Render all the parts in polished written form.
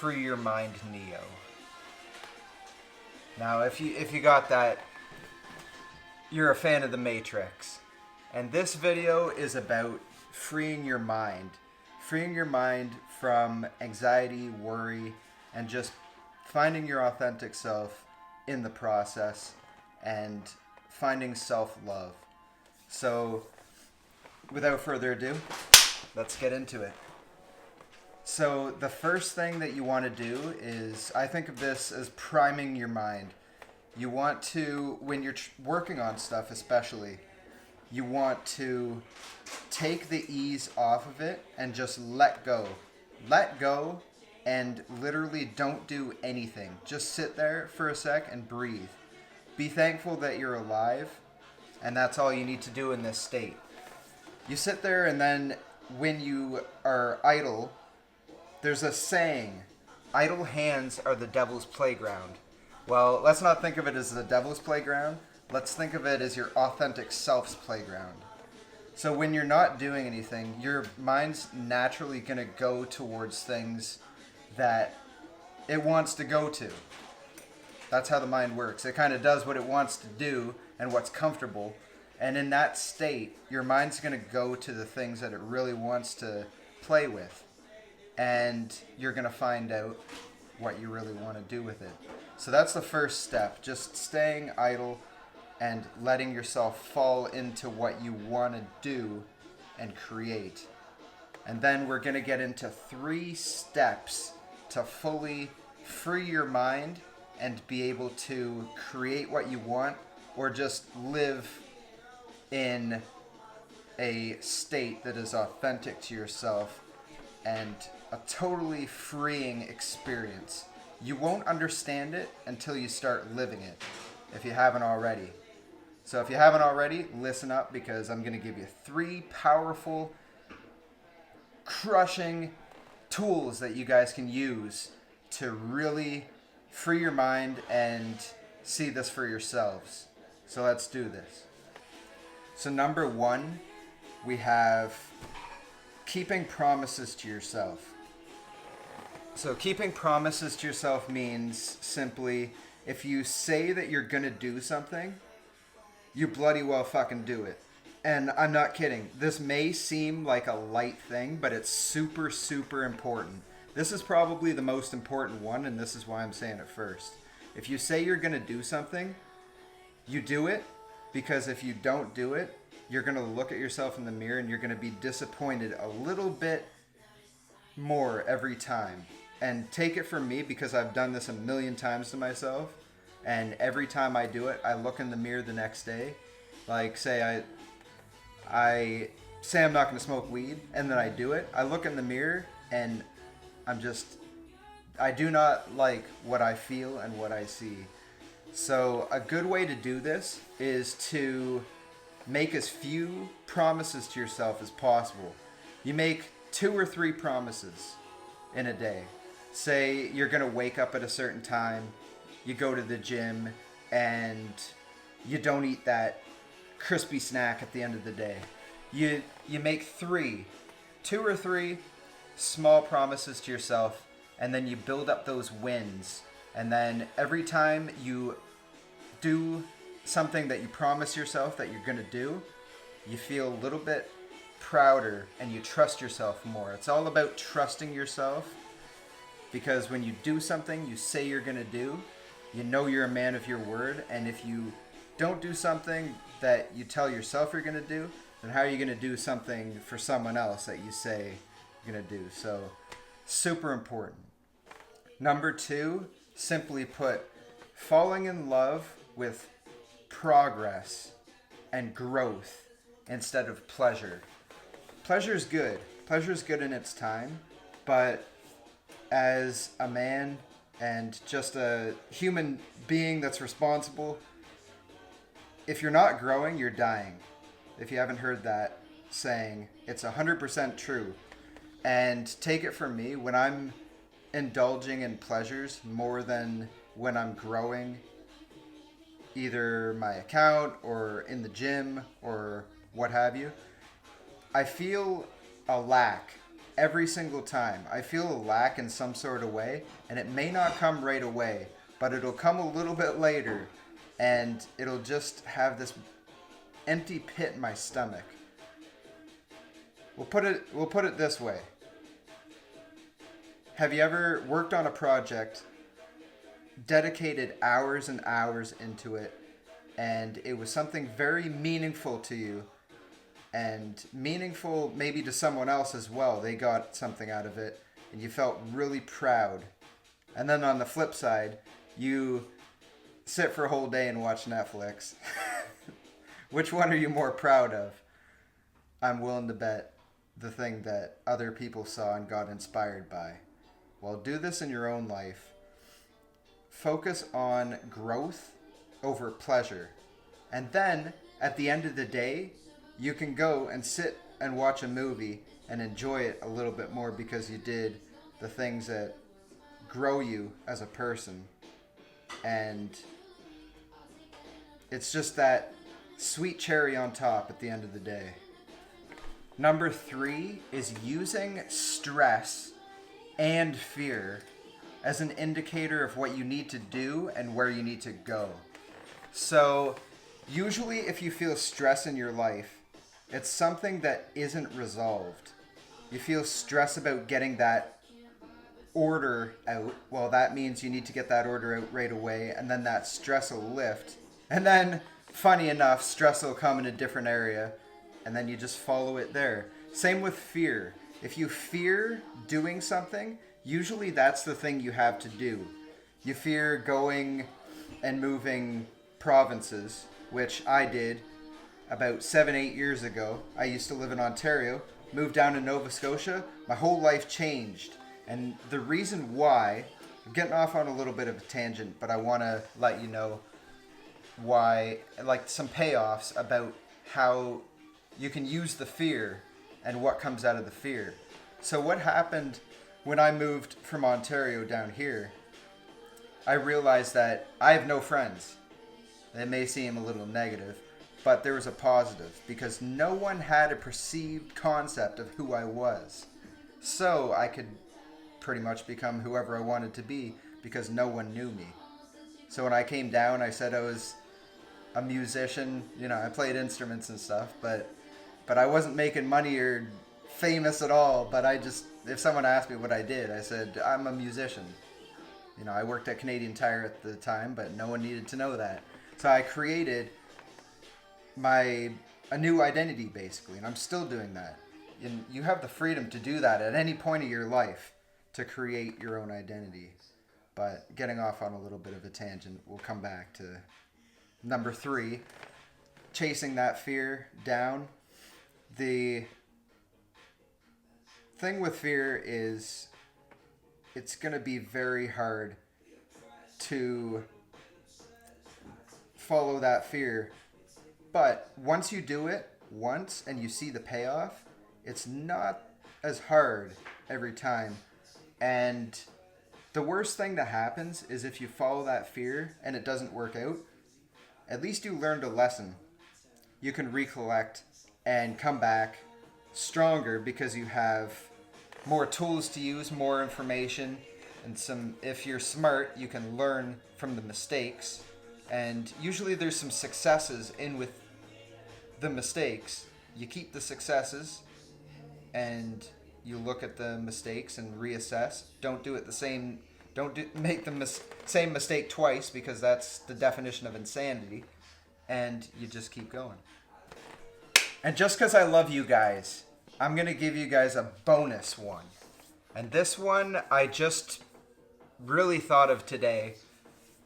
Free Your Mind Neo. Now, if you got that, you're a fan of the Matrix. And this video is about freeing your mind. Freeing your mind from anxiety, worry, and just finding your authentic self in the process and finding self-love. So, without further ado, let's get into it. So the first thing that you want to do is, I think of this as priming your mind. You want to, when you're working on stuff especially, you want to take the ease off of it and just let go. Let go and literally don't do anything. Just sit there for a sec and breathe. Be thankful that you're alive, and that's all you need to do in this state. You sit there, and then when you are idle, there's a saying, idle hands are the devil's playground. Well, let's not think of it as the devil's playground. Let's think of it as your authentic self's playground. So when you're not doing anything, your mind's naturally going to go towards things that it wants to go to. That's how the mind works. It kind of does what it wants to do and what's comfortable. And in that state, your mind's going to go to the things that it really wants to play with. And you're going to find out what you really want to do with it. So that's the first step, just staying idle and letting yourself fall into what you want to do and create. And then we're going to get into 3 steps to fully free your mind and be able to create what you want, or just live in a state that is authentic to yourself and a totally freeing experience. You won't understand it until you start living it, if you haven't already. So if you haven't already, listen up, because I'm going to give you 3 powerful, crushing tools that you guys can use to really free your mind and see this for yourselves. So let's do this. So number 1, we have keeping promises to yourself. So keeping promises to yourself means simply, if you say that you're going to do something, you bloody well fucking do it. And I'm not kidding. This may seem like a light thing, but it's super, super important. This is probably the most important one, and this is why I'm saying it first. If you say you're going to do something, you do it, because if you don't do it, you're going to look at yourself in the mirror and you're going to be disappointed a little bit more every time. And take it from me, because I've done this a million times to myself, and every time I do it, I look in the mirror the next day. Like, say I say I'm not going to smoke weed, and then I do it. I look in the mirror and I do not like what I feel and what I see. So a good way to do this is to make as few promises to yourself as possible. You make 2 or 3 promises in a day. Say you're going to wake up at a certain time, you go to the gym, and you don't eat that crispy snack at the end of the day. You make 2 or 3 small promises to yourself, and then you build up those wins. And then every time you do something that you promise yourself that you're going to do, you feel a little bit prouder and you trust yourself more. It's all about trusting yourself, because when you do something you say you're going to do, you know you're a man of your word. And if you don't do something that you tell yourself you're going to do, then how are you going to do something for someone else that you say you're going to do? So, super important. Number 2, simply put, falling in love with progress and growth instead of pleasure. Pleasure is good. Pleasure is good in its time, but as a man and just a human being that's responsible, if you're not growing, you're dying. If you haven't heard that saying, it's 100% true. And take it from me, when I'm indulging in pleasures more than when I'm growing, either my account or in the gym or what have you, I feel a lack every single time. I feel a lack in some sort of way, and it may not come right away, but it'll come a little bit later, and it'll just have this empty pit in my stomach. We'll put it this way. Have you ever worked on a project, dedicated hours and hours into it, and it was something very meaningful to you, and meaningful maybe to someone else as well? They got something out of it, and you felt really proud. And then on the flip side, you sit for a whole day and watch Netflix. Which one are you more proud of? I'm willing to bet the thing that other people saw and got inspired by. Well, do this in your own life. Focus on growth over pleasure. And then, at the end of the day, you can go and sit and watch a movie and enjoy it a little bit more because you did the things that grow you as a person. And it's just that sweet cherry on top at the end of the day. Number 3 is using stress and fear as an indicator of what you need to do and where you need to go. So, usually if you feel stress in your life, it's something that isn't resolved. You feel stress about getting that order out. Well, that means you need to get that order out right away, and then that stress will lift. And then, funny enough, stress will come in a different area, and then you just follow it there. Same with fear. If you fear doing something, usually that's the thing you have to do. You fear going and moving provinces, which I did about 7-8 years ago. I used to live in Ontario, moved down to Nova Scotia. My whole life changed. And the reason why, I'm getting off on a little bit of a tangent, but I want to let you know why, like some payoffs about how you can use the fear and what comes out of the fear. So what happened when I moved from Ontario down here, I realized that I have no friends. It may seem a little negative, but there was a positive because no one had a perceived concept of who I was. So I could pretty much become whoever I wanted to be because no one knew me. So when I came down, I said I was a musician. You know, I played instruments and stuff, but I wasn't making money or famous at all. But if someone asked me what I did, I said, I'm a musician. You know, I worked at Canadian Tire at the time, but no one needed to know that. So I created a new identity, basically, and I'm still doing that. And you have the freedom to do that at any point of your life, to create your own identity. But getting off on a little bit of a tangent, we'll come back to number 3, chasing that fear down. The thing with fear is it's going to be very hard to follow that fear. But once you do it once and you see the payoff, it's not as hard every time. And the worst thing that happens is if you follow that fear and it doesn't work out, at least you learned a lesson. You can recollect and come back stronger because you have more tools to use, more information, and if you're smart, you can learn from the mistakes. And usually there's some successes in with the mistakes. You keep the successes and you look at the mistakes and reassess. Don't do it the same. Make the same mistake twice, because that's the definition of insanity. And you just keep going. And just because I love you guys, I'm going to give you guys a bonus one. And this one I just really thought of today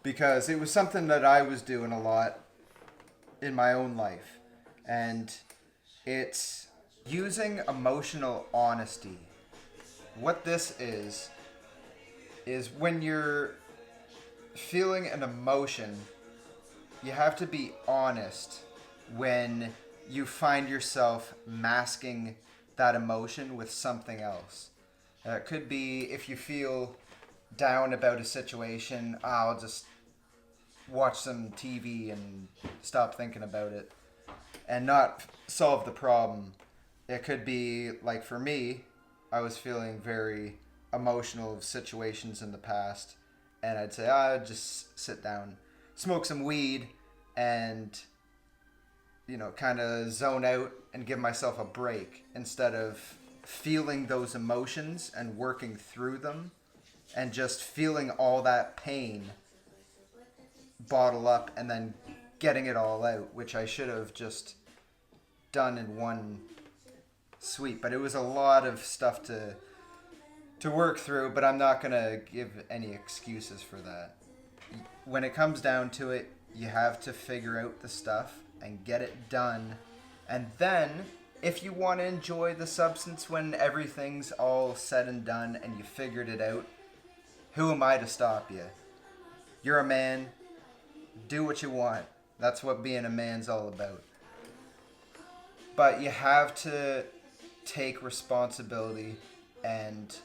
because it was something that I was doing a lot in my own life. And it's using emotional honesty. What this is when you're feeling an emotion, you have to be honest when you find yourself masking that emotion with something else. It could be if you feel down about a situation, I'll just watch some TV and stop thinking about it and not solve the problem. It could be, like for me, I was feeling very emotional of situations in the past, and I'd say, I'd just sit down, smoke some weed, and, you know, kind of zone out and give myself a break instead of feeling those emotions and working through them and just feeling all that pain bottle up and then getting it all out, which I should have just done in one sweep. But it was a lot of stuff to work through, but I'm not going to give any excuses for that. When it comes down to it, you have to figure out the stuff and get it done. And then, if you want to enjoy the substance when everything's all said and done and you figured it out, who am I to stop you? You're a man. Do what you want. That's what being a man's all about. But you have to take responsibility and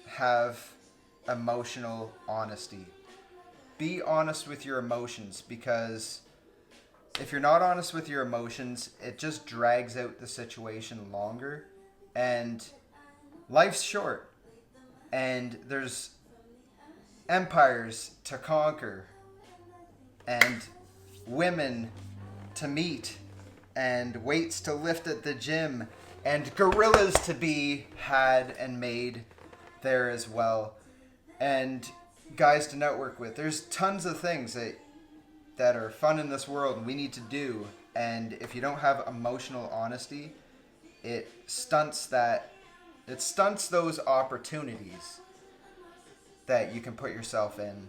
have emotional honesty. Be honest with your emotions, because if you're not honest with your emotions, it just drags out the situation longer. And life's short. And there's empires to conquer. And women to meet. And weights to lift at the gym. And gorillas to be had and made there as well. And guys to network with. There's tons of things that are fun in this world and we need to do. And if you don't have emotional honesty, it stunts those opportunities that you can put yourself in.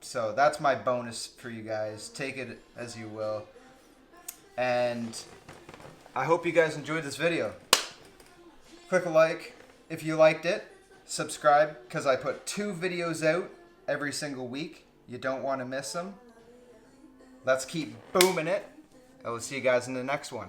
So that's my bonus for you guys. Take it as you will. And I hope you guys enjoyed this video. Click a like if you liked it. Subscribe, because I put 2 videos out every single week. You don't want to miss them. Let's keep booming it. I will see you guys in the next one.